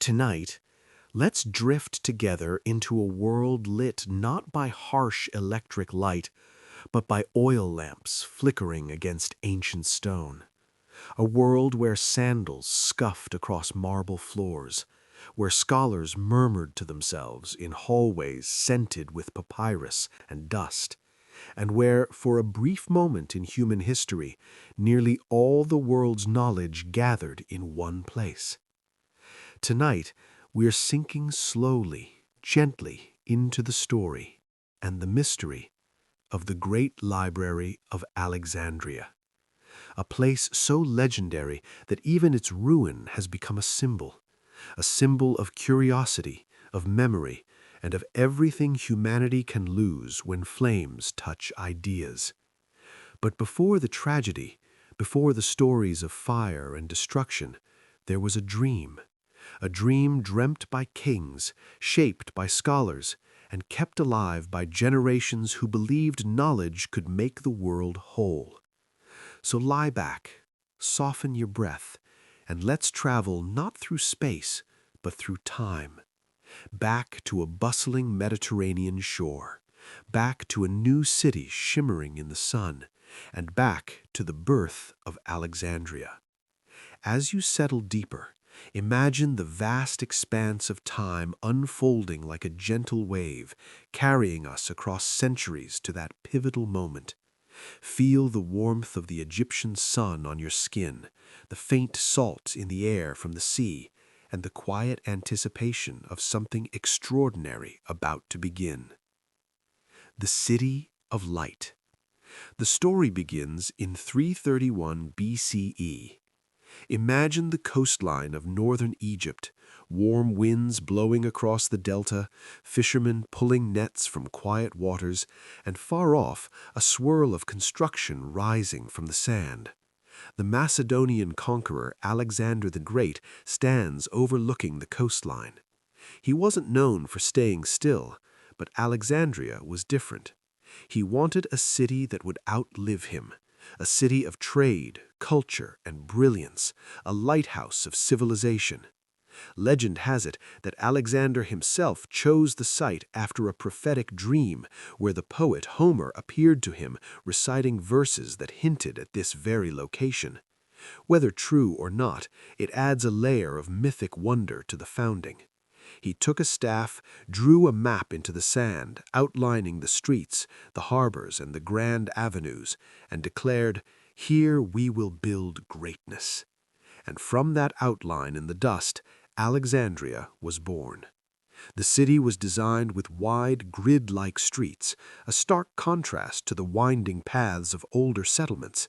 Tonight, let's drift together into a world lit not by harsh electric light, but by oil lamps flickering against ancient stone. A world where sandals scuffed across marble floors, where scholars murmured to themselves in hallways scented with papyrus and dust, and where, for a brief moment in human history, nearly all the world's knowledge gathered in one place. Tonight, we're sinking slowly, gently into the story and the mystery of the Great Library of Alexandria, a place so legendary that even its ruin has become a symbol of curiosity, of memory, and of everything humanity can lose when flames touch ideas. But before the tragedy, before the stories of fire and destruction, there was a dream dreamt by kings, shaped by scholars, and kept alive by generations who believed knowledge could make the world whole. So lie back, soften your breath, and let's travel not through space, but through time. Back to a bustling Mediterranean shore, back to a new city shimmering in the sun, and back to the birth of Alexandria. As you settle deeper, imagine the vast expanse of time unfolding like a gentle wave, carrying us across centuries to that pivotal moment. Feel the warmth of the Egyptian sun on your skin, the faint salt in the air from the sea, and the quiet anticipation of something extraordinary about to begin. The City of Light. The story begins in 331 BCE. Imagine the coastline of northern Egypt, warm winds blowing across the delta, fishermen pulling nets from quiet waters, and far off, a swirl of construction rising from the sand. The Macedonian conqueror Alexander the Great stands overlooking the coastline. He wasn't known for staying still, but Alexandria was different. He wanted a city that would outlive him, a city of trade, culture, and brilliance, a lighthouse of civilization. Legend has it that Alexander himself chose the site after a prophetic dream where the poet Homer appeared to him reciting verses that hinted at this very location. Whether true or not, it adds a layer of mythic wonder to the founding. He took a staff, drew a map into the sand, outlining the streets, the harbors, and the grand avenues, and declared, "Here we will build greatness." And from that outline in the dust, Alexandria was born. The city was designed with wide, grid-like streets, a stark contrast to the winding paths of older settlements.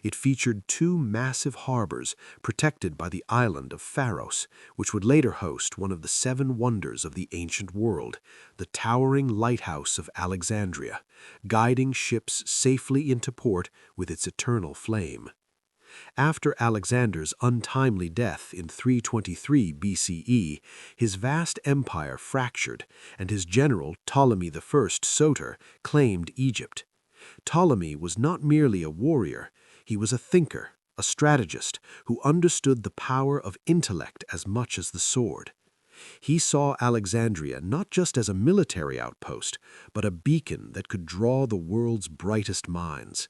It featured two massive harbors protected by the island of Pharos, which would later host one of the seven wonders of the ancient world, the towering lighthouse of Alexandria, guiding ships safely into port with its eternal flame. After Alexander's untimely death in 323 BCE, his vast empire fractured, and his general Ptolemy I Soter claimed Egypt. Ptolemy was not merely a warrior, he was a thinker, a strategist, who understood the power of intellect as much as the sword. He saw Alexandria not just as a military outpost, but a beacon that could draw the world's brightest minds.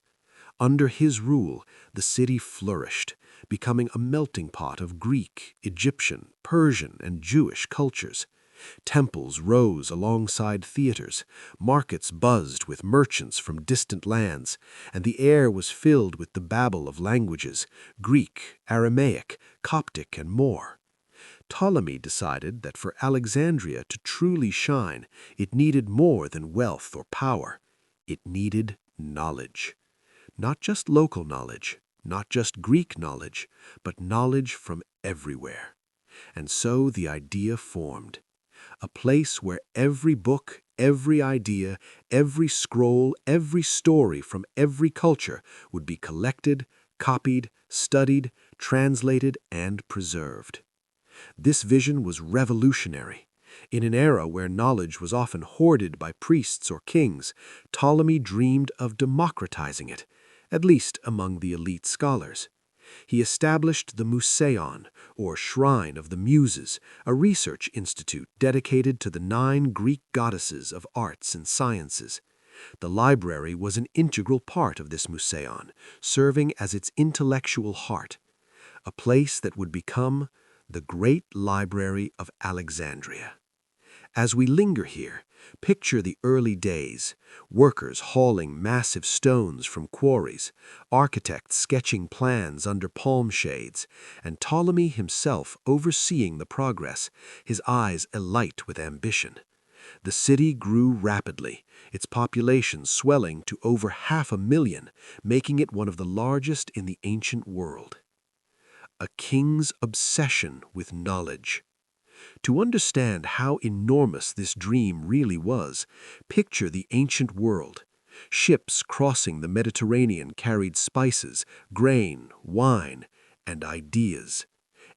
Under his rule, the city flourished, becoming a melting pot of Greek, Egyptian, Persian, and Jewish cultures. Temples rose alongside theaters, markets buzzed with merchants from distant lands, and the air was filled with the babble of languages, Greek, Aramaic, Coptic, and more. Ptolemy decided that for Alexandria to truly shine, it needed more than wealth or power. It needed knowledge. Not just local knowledge, not just Greek knowledge, but knowledge from everywhere. And so the idea formed. A place where every book, every idea, every scroll, every story from every culture would be collected, copied, studied, translated, and preserved. This vision was revolutionary. In an era where knowledge was often hoarded by priests or kings, Ptolemy dreamed of democratizing it, at least among the elite scholars. He established the Museion, or Shrine of the Muses, a research institute dedicated to the 9 Greek goddesses of arts and sciences. The library was an integral part of this Museion, serving as its intellectual heart, a place that would become the Great Library of Alexandria. As we linger here, picture the early days, workers hauling massive stones from quarries, architects sketching plans under palm shades, and Ptolemy himself overseeing the progress, his eyes alight with ambition. The city grew rapidly, its population swelling to over 500,000, making it one of the largest in the ancient world. A king's obsession with knowledge. To understand how enormous this dream really was, picture the ancient world. Ships crossing the Mediterranean carried spices, grain, wine, and ideas.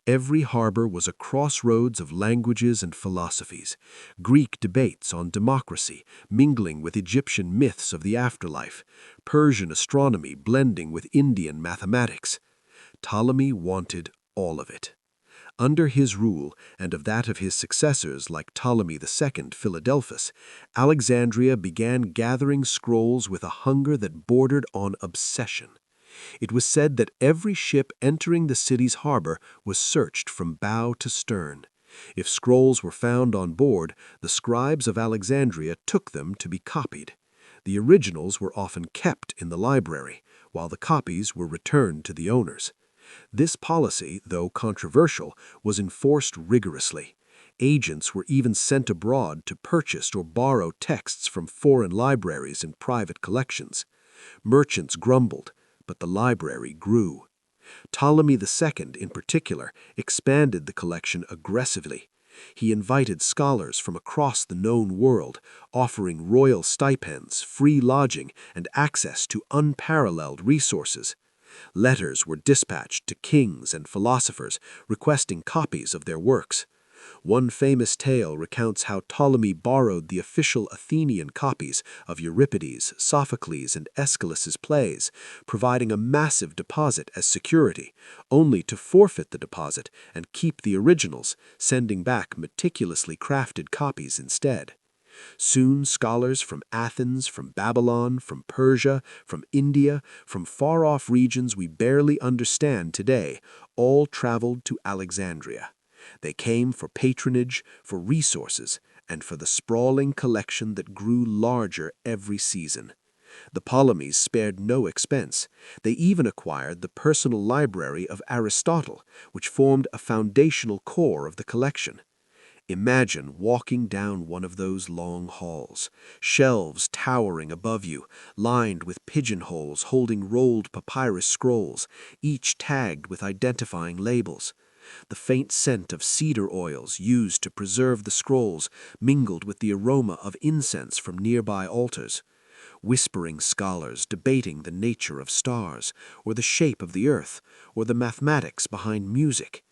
Every harbor was a crossroads of languages and philosophies, Greek debates on democracy mingling with Egyptian myths of the afterlife, Persian astronomy blending with Indian mathematics. Ptolemy wanted all of it. Under his rule, and of that of his successors like Ptolemy II Philadelphus, Alexandria began gathering scrolls with a hunger that bordered on obsession. It was said that every ship entering the city's harbor was searched from bow to stern. If scrolls were found on board, the scribes of Alexandria took them to be copied. The originals were often kept in the library, while the copies were returned to the owners. This policy, though controversial, was enforced rigorously. Agents were even sent abroad to purchase or borrow texts from foreign libraries and private collections. Merchants grumbled, but the library grew. Ptolemy II, in particular, expanded the collection aggressively. He invited scholars from across the known world, offering royal stipends, free lodging, and access to unparalleled resources. Letters were dispatched to kings and philosophers requesting copies of their works. One famous tale recounts how Ptolemy borrowed the official Athenian copies of Euripides, Sophocles, and Aeschylus's plays, providing a massive deposit as security, only to forfeit the deposit and keep the originals, sending back meticulously crafted copies instead. Soon scholars from Athens, from Babylon, from Persia, from India, from far-off regions we barely understand today, all traveled to Alexandria. They came for patronage, for resources, and for the sprawling collection that grew larger every season. The Ptolemies spared no expense. They even acquired the personal library of Aristotle, which formed a foundational core of the collection. Imagine walking down one of those long halls, shelves towering above you, lined with pigeonholes holding rolled papyrus scrolls, each tagged with identifying labels. The faint scent of cedar oils used to preserve the scrolls mingled with the aroma of incense from nearby altars. Whispering scholars debating the nature of stars, or the shape of the earth, or the mathematics behind music.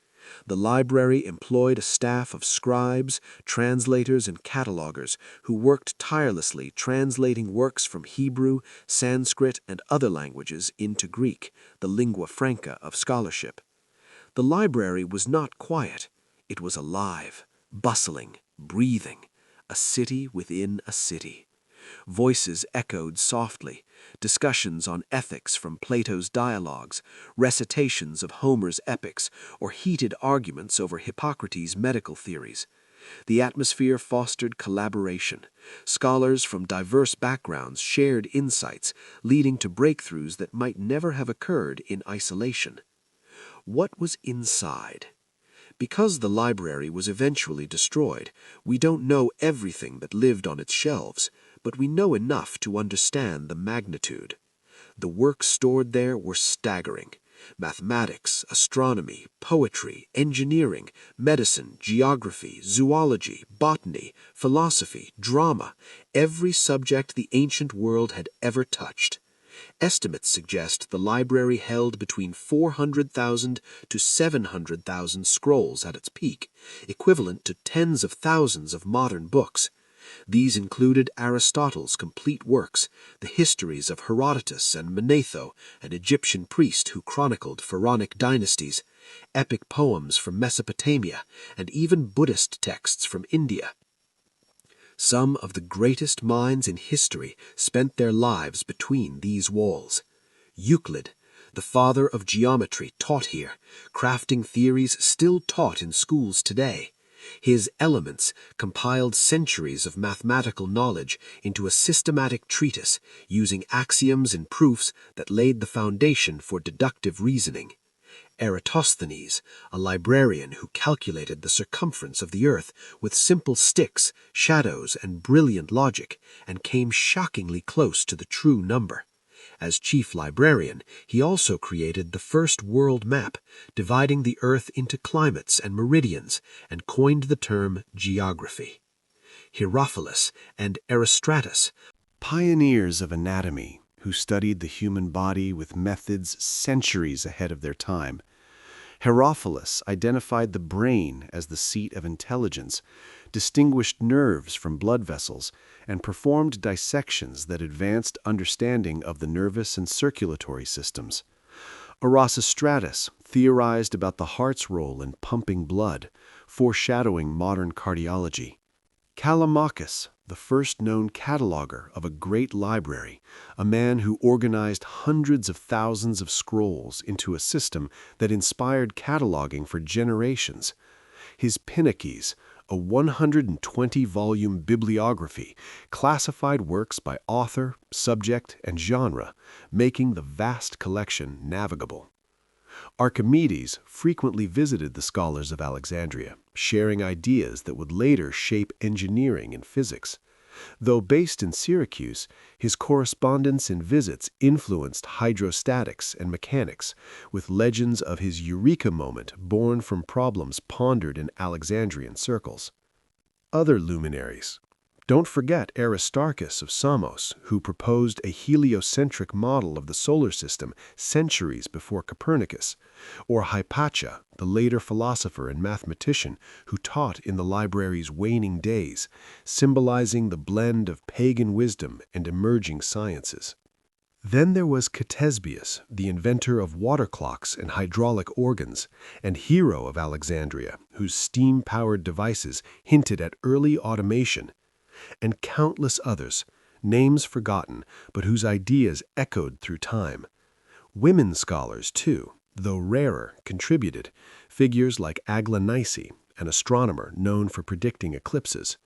The library employed a staff of scribes, translators, and catalogers who worked tirelessly translating works from Hebrew, Sanskrit, and other languages into Greek, the lingua franca of scholarship. The library was not quiet. It was alive, bustling, breathing, a city within a city. Voices echoed softly, discussions on ethics from Plato's dialogues, recitations of Homer's epics, or heated arguments over Hippocrates' medical theories. The atmosphere fostered collaboration. Scholars from diverse backgrounds shared insights, leading to breakthroughs that might never have occurred in isolation. What was inside? Because the library was eventually destroyed, we don't know everything that lived on its shelves, but we know enough to understand the magnitude. The works stored there were staggering. Mathematics, astronomy, poetry, engineering, medicine, geography, zoology, botany, philosophy, drama, every subject the ancient world had ever touched. Estimates suggest the library held between 400,000 to 700,000 scrolls at its peak, equivalent to tens of thousands of modern books. These included Aristotle's complete works, the histories of Herodotus and Manetho, an Egyptian priest who chronicled pharaonic dynasties, epic poems from Mesopotamia, and even Buddhist texts from India. Some of the greatest minds in history spent their lives between these walls. Euclid, the father of geometry, taught here, crafting theories still taught in schools today. His Elements compiled centuries of mathematical knowledge into a systematic treatise using axioms and proofs that laid the foundation for deductive reasoning. Eratosthenes, a librarian who calculated the circumference of the earth with simple sticks, shadows, and brilliant logic, and came shockingly close to the true number. As chief librarian, he also created the first world map, dividing the earth into climates and meridians, and coined the term geography. Herophilus and Eratosthenes, pioneers of anatomy who studied the human body with methods centuries ahead of their time. Herophilus identified the brain as the seat of intelligence, distinguished nerves from blood vessels, and performed dissections that advanced understanding of the nervous and circulatory systems. Eratosthenes theorized about the heart's role in pumping blood, foreshadowing modern cardiology. Callimachus, the first known cataloger of a great library, a man who organized hundreds of thousands of scrolls into a system that inspired cataloging for generations. His Pinnaces, a 120-volume bibliography, classified works by author, subject, and genre, making the vast collection navigable. Archimedes frequently visited the scholars of Alexandria, sharing ideas that would later shape engineering and physics. Though based in Syracuse, his correspondence and visits influenced hydrostatics and mechanics, with legends of his eureka moment born from problems pondered in Alexandrian circles. Other luminaries. Don't forget Aristarchus of Samos, who proposed a heliocentric model of the solar system centuries before Copernicus, or Hypatia, the later philosopher and mathematician who taught in the library's waning days, symbolizing the blend of pagan wisdom and emerging sciences. Then there was Ctesibius, the inventor of water clocks and hydraulic organs, and hero of Alexandria, whose steam-powered devices hinted at early automation, and countless others, names forgotten, but whose ideas echoed through time. Women scholars, too, though rarer, contributed, figures like Aglanice, an astronomer known for predicting eclipses.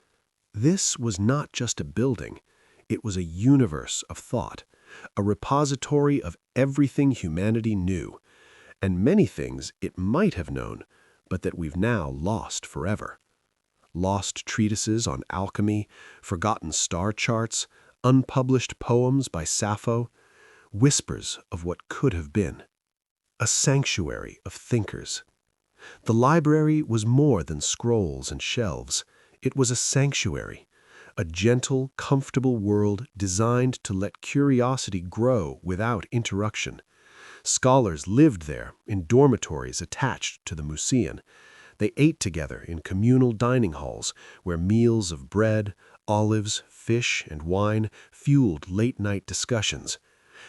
This was not just a building, it was a universe of thought, a repository of everything humanity knew, and many things it might have known, but that we've now lost forever. Lost treatises on alchemy, forgotten star charts, unpublished poems by Sappho, whispers of what could have been. A sanctuary of thinkers. The library was more than scrolls and shelves. It was a sanctuary, a gentle, comfortable world designed to let curiosity grow without interruption. Scholars lived there in dormitories attached to the Museum. They ate together in communal dining halls where meals of bread, olives, fish, and wine fueled late-night discussions.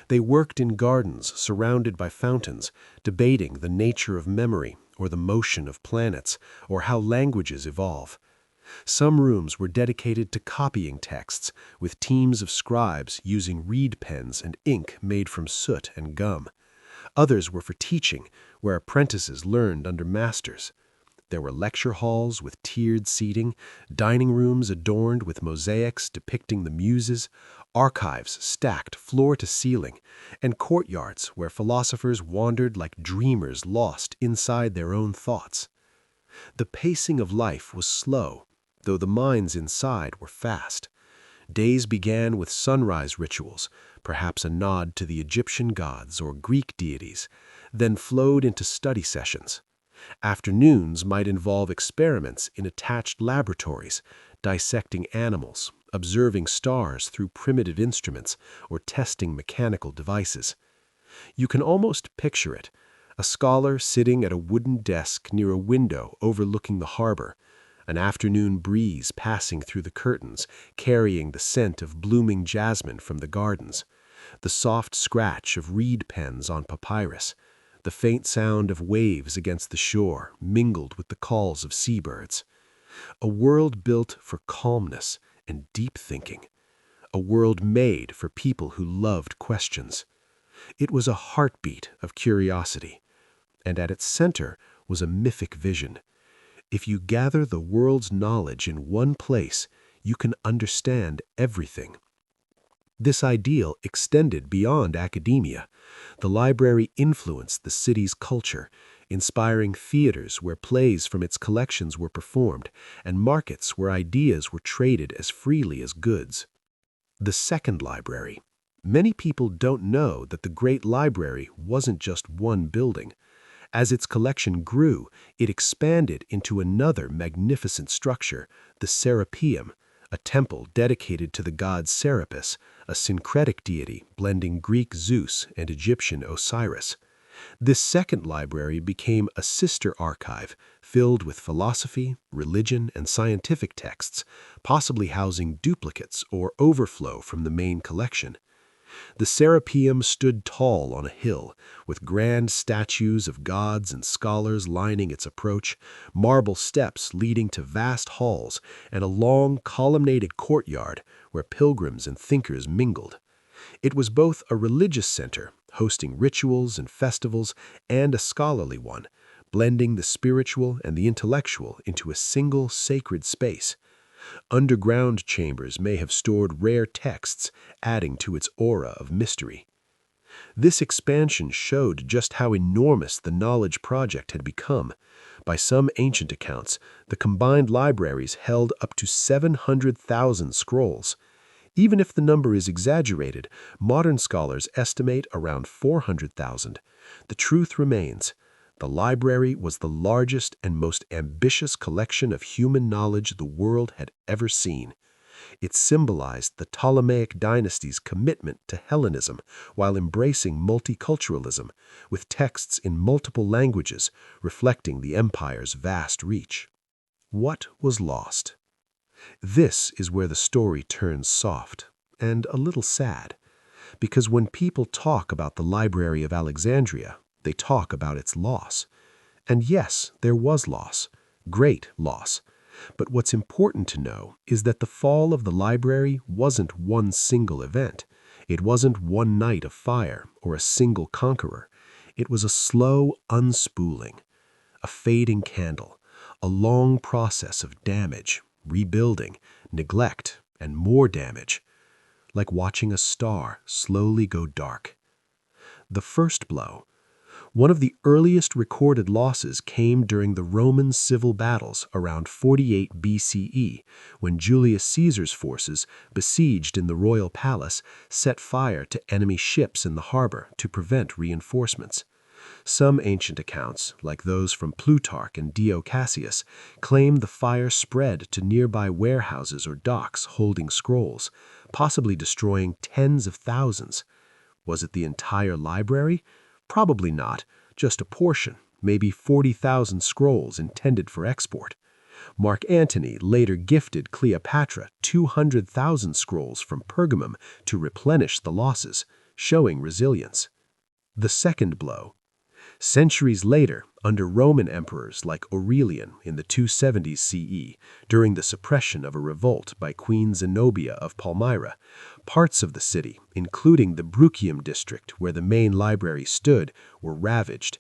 They worked in gardens surrounded by fountains, debating the nature of memory or the motion of planets or how languages evolve. Some rooms were dedicated to copying texts, with teams of scribes using reed pens and ink made from soot and gum. Others were for teaching, where apprentices learned under masters. There were lecture halls with tiered seating, dining rooms adorned with mosaics depicting the muses, archives stacked floor to ceiling, and courtyards where philosophers wandered like dreamers lost inside their own thoughts. The pacing of life was slow, though the minds inside were fast. Days began with sunrise rituals, perhaps a nod to the Egyptian gods or Greek deities, then flowed into study sessions. Afternoons might involve experiments in attached laboratories, dissecting animals, observing stars through primitive instruments, or testing mechanical devices. You can almost picture it, a scholar sitting at a wooden desk near a window overlooking the harbor, an afternoon breeze passing through the curtains, carrying the scent of blooming jasmine from the gardens, the soft scratch of reed pens on papyrus, the faint sound of waves against the shore mingled with the calls of seabirds. A world built for calmness and deep thinking. A world made for people who loved questions. It was a heartbeat of curiosity, and at its center was a mythic vision. If you gather the world's knowledge in one place, you can understand everything. This ideal extended beyond academia. The library influenced the city's culture, inspiring theaters where plays from its collections were performed, and markets where ideas were traded as freely as goods. The second library. Many people don't know that the Great Library wasn't just one building. As its collection grew, it expanded into another magnificent structure, the Serapeum, a temple dedicated to the god Serapis, a syncretic deity blending Greek Zeus and Egyptian Osiris. This second library became a sister archive filled with philosophy, religion, and scientific texts, possibly housing duplicates or overflow from the main collection. The Serapeum stood tall on a hill, with grand statues of gods and scholars lining its approach, marble steps leading to vast halls, and a long colonnaded courtyard where pilgrims and thinkers mingled. It was both a religious center, hosting rituals and festivals, and a scholarly one, blending the spiritual and the intellectual into a single sacred space. Underground chambers may have stored rare texts, adding to its aura of mystery. This expansion showed just how enormous the knowledge project had become. By some ancient accounts, the combined libraries held up to 700,000 scrolls. Even if the number is exaggerated, modern scholars estimate around 400,000. The truth remains. The library was the largest and most ambitious collection of human knowledge the world had ever seen. It symbolized the Ptolemaic dynasty's commitment to Hellenism while embracing multiculturalism, with texts in multiple languages reflecting the empire's vast reach. What was lost? This is where the story turns soft and a little sad, because when people talk about the Library of Alexandria, they talk about its loss. And yes, there was loss, great loss. But what's important to know is that the fall of the library wasn't one single event. It wasn't one night of fire or a single conqueror. It was a slow unspooling, a fading candle, a long process of damage, rebuilding, neglect, and more damage, like watching a star slowly go dark. The first blow. One of the earliest recorded losses came during the Roman civil battles around 48 BCE, when Julius Caesar's forces, besieged in the royal palace, set fire to enemy ships in the harbor to prevent reinforcements. Some ancient accounts, like those from Plutarch and Dio Cassius, claim the fire spread to nearby warehouses or docks holding scrolls, possibly destroying tens of thousands. Was it the entire library? Probably not, just a portion, maybe 40,000 scrolls intended for export. Mark Antony later gifted Cleopatra 200,000 scrolls from Pergamum to replenish the losses, showing resilience. The second blow. Centuries later, under Roman emperors like Aurelian in the 270s CE, during the suppression of a revolt by Queen Zenobia of Palmyra, parts of the city, including the Bruchium district where the main library stood, were ravaged.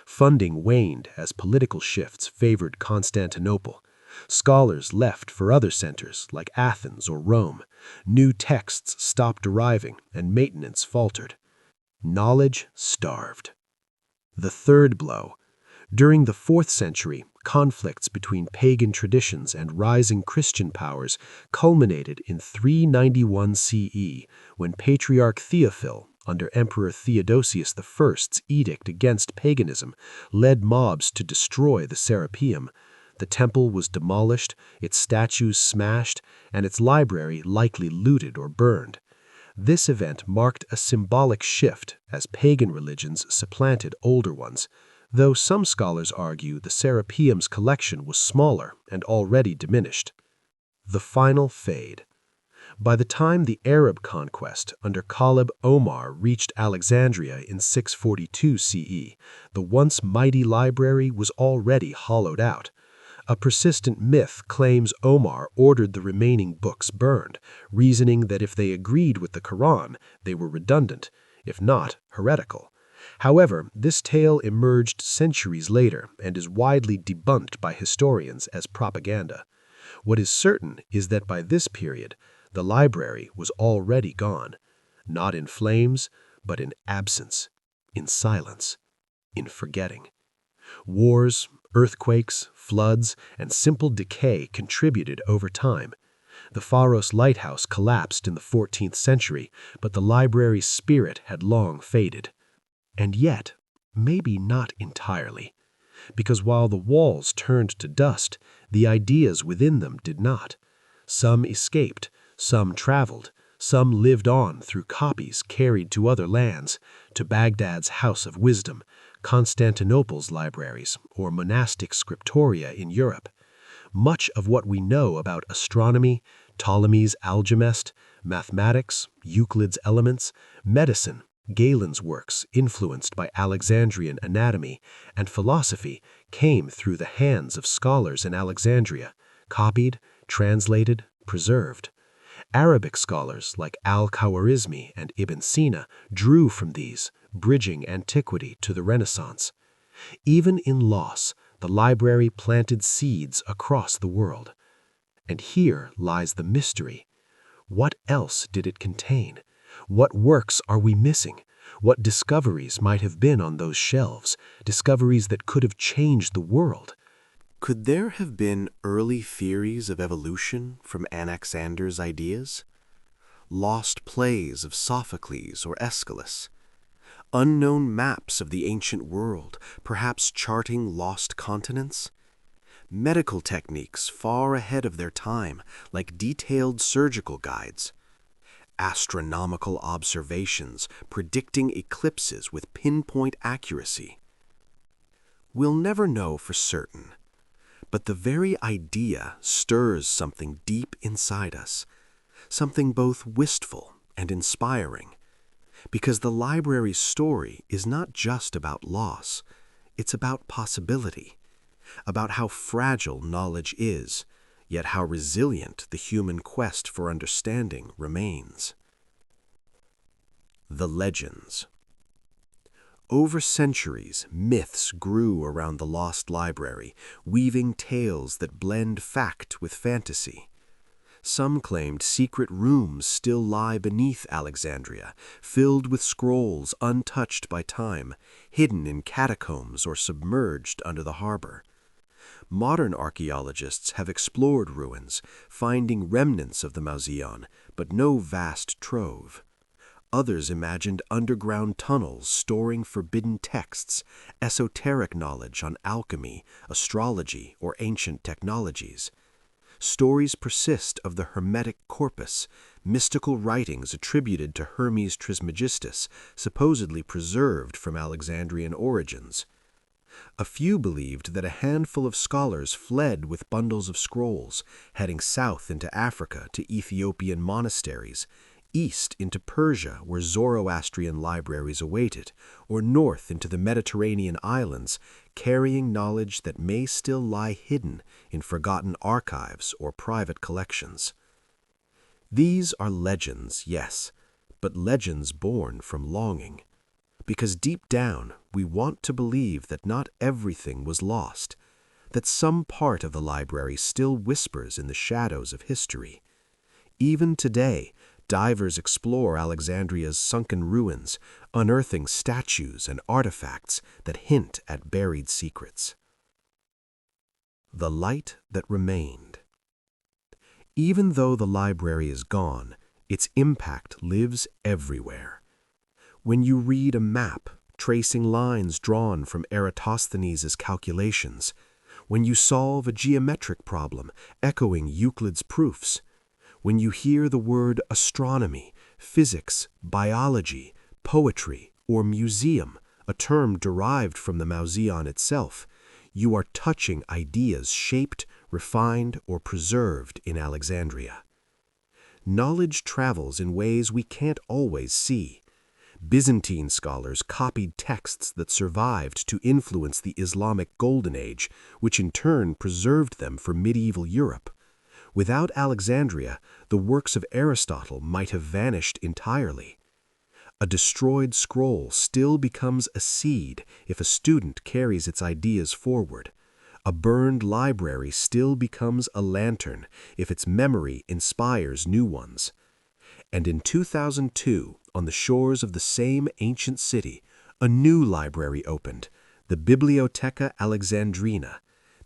Funding waned as political shifts favored Constantinople. Scholars left for other centers like Athens or Rome. New texts stopped arriving and maintenance faltered. Knowledge starved. The third blow. During the 4th century, conflicts between pagan traditions and rising Christian powers culminated in 391 CE, when Patriarch Theophil, under Emperor Theodosius I's edict against paganism, led mobs to destroy the Serapeum. The temple was demolished, its statues smashed, and its library likely looted or burned. This event marked a symbolic shift as pagan religions supplanted older ones. though some scholars argue the Serapeum's collection was smaller and already diminished. The final fade. By the time the Arab conquest under Khalid Omar reached Alexandria in 642 CE, the once mighty library was already hollowed out. A persistent myth claims Omar ordered the remaining books burned, reasoning that if they agreed with the Quran, they were redundant, if not heretical. However, this tale emerged centuries later and is widely debunked by historians as propaganda. What is certain is that by this period, the library was already gone, not in flames, but in absence, in silence, in forgetting. Wars, earthquakes, floods, and simple decay contributed over time. The Pharos lighthouse collapsed in the 14th century, but the library's spirit had long faded. And yet, maybe not entirely, because while the walls turned to dust, the ideas within them did not. Some escaped, some traveled, some lived on through copies carried to other lands, to Baghdad's House of Wisdom, Constantinople's libraries, or monastic scriptoria in Europe. Much of what we know about astronomy, Ptolemy's Algemest, mathematics, Euclid's Elements, medicine, Galen's works influenced by Alexandrian anatomy, and philosophy came through the hands of scholars in Alexandria, copied, translated, preserved. Arabic scholars like al-Khwarizmi and Ibn Sina drew from these, bridging antiquity to the Renaissance. Even in loss, the library planted seeds across the world. And here lies the mystery. What else did it contain? What works are we missing? What discoveries might have been on those shelves, discoveries that could have changed the world? Could there have been early theories of evolution from Anaxander's ideas? Lost plays of Sophocles or Aeschylus? Unknown maps of the ancient world, perhaps charting lost continents? Medical techniques far ahead of their time, like detailed surgical guides? Astronomical observations predicting eclipses with pinpoint accuracy? We'll never know for certain. But the very idea stirs something deep inside us, something both wistful and inspiring, because the library's story is not just about loss, it's about possibility, about how fragile knowledge is, yet how resilient the human quest for understanding remains. The legends. Over centuries, myths grew around the lost library, weaving tales that blend fact with fantasy. Some claimed secret rooms still lie beneath Alexandria, filled with scrolls untouched by time, hidden in catacombs or submerged under the harbor. Modern archaeologists have explored ruins, finding remnants of the Mausoleum, but no vast trove. Others imagined underground tunnels storing forbidden texts, esoteric knowledge on alchemy, astrology, or ancient technologies. Stories persist of the Hermetic corpus, mystical writings attributed to Hermes Trismegistus, supposedly preserved from Alexandrian origins. A few believed that a handful of scholars fled with bundles of scrolls, heading south into Africa to Ethiopian monasteries, east into Persia where Zoroastrian libraries awaited, or north into the Mediterranean islands, carrying knowledge that may still lie hidden in forgotten archives or private collections. These are legends, yes, but legends born from longing. Because deep down, we want to believe that not everything was lost, that some part of the library still whispers in the shadows of history. Even today, divers explore Alexandria's sunken ruins, unearthing statues and artifacts that hint at buried secrets. The light that remained. Even though the library is gone, its impact lives everywhere. When you read a map tracing lines drawn from Eratosthenes' calculations, when you solve a geometric problem echoing Euclid's proofs, when you hear the word astronomy, physics, biology, poetry, or museum a term derived from the Mauseon itself. You are touching ideas shaped, refined, or preserved in Alexandria. Knowledge travels in ways we can't always see. Byzantine scholars copied texts that survived to influence the Islamic Golden Age, which in turn preserved them for medieval Europe. Without Alexandria, the works of Aristotle might have vanished entirely. A destroyed scroll still becomes a seed if a student carries its ideas forward. A burned library still becomes a lantern if its memory inspires new ones. And in 2002, on the shores of the same ancient city, a new library opened, the Bibliotheca Alexandrina,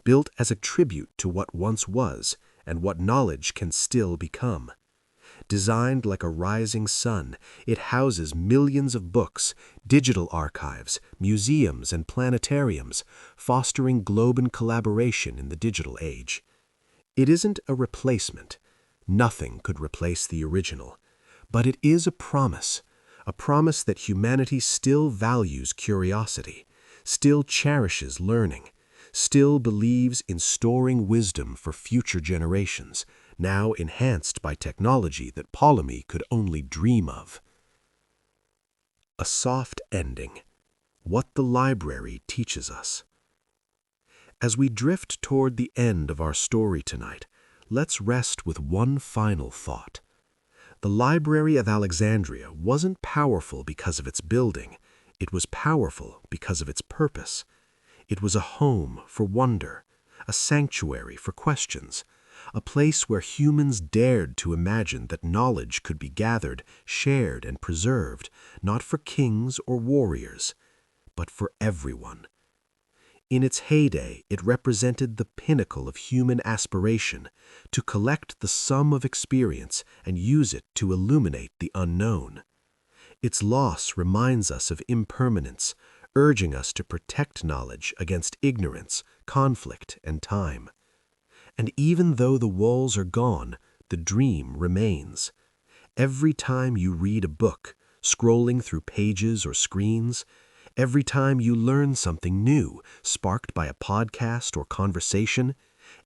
built as a tribute to what once was and what knowledge can still become. Designed like a rising sun, it houses millions of books, digital archives, museums, and planetariums, fostering global collaboration in the digital age. It isn't a replacement. Nothing could replace the original. But it is a promise that humanity still values curiosity, still cherishes learning, still believes in storing wisdom for future generations, now enhanced by technology that Ptolemy could only dream of. A soft ending. What the library teaches us. As we drift toward the end of our story tonight, let's rest with one final thought. The Library of Alexandria wasn't powerful because of its building. It was powerful because of its purpose. It was a home for wonder, a sanctuary for questions, a place where humans dared to imagine that knowledge could be gathered, shared, and preserved, not for kings or warriors, but for everyone. In its heyday, it represented the pinnacle of human aspiration, to collect the sum of experience and use it to illuminate the unknown. Its loss reminds us of impermanence, urging us to protect knowledge against ignorance, conflict, and time. And even though the walls are gone, the dream remains. Every time you read a book, scrolling through pages or screens, every time you learn something new, sparked by a podcast or conversation,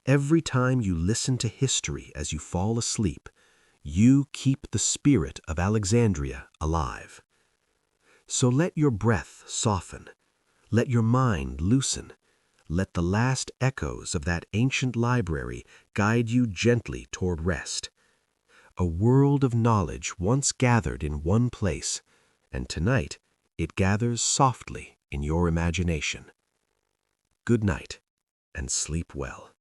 every time you listen to history as you fall asleep, you keep the spirit of Alexandria alive. So let your breath soften, let your mind loosen, let the last echoes of that ancient library guide you gently toward rest. A world of knowledge once gathered in one place, and tonight it gathers softly in your imagination. Good night, and sleep well.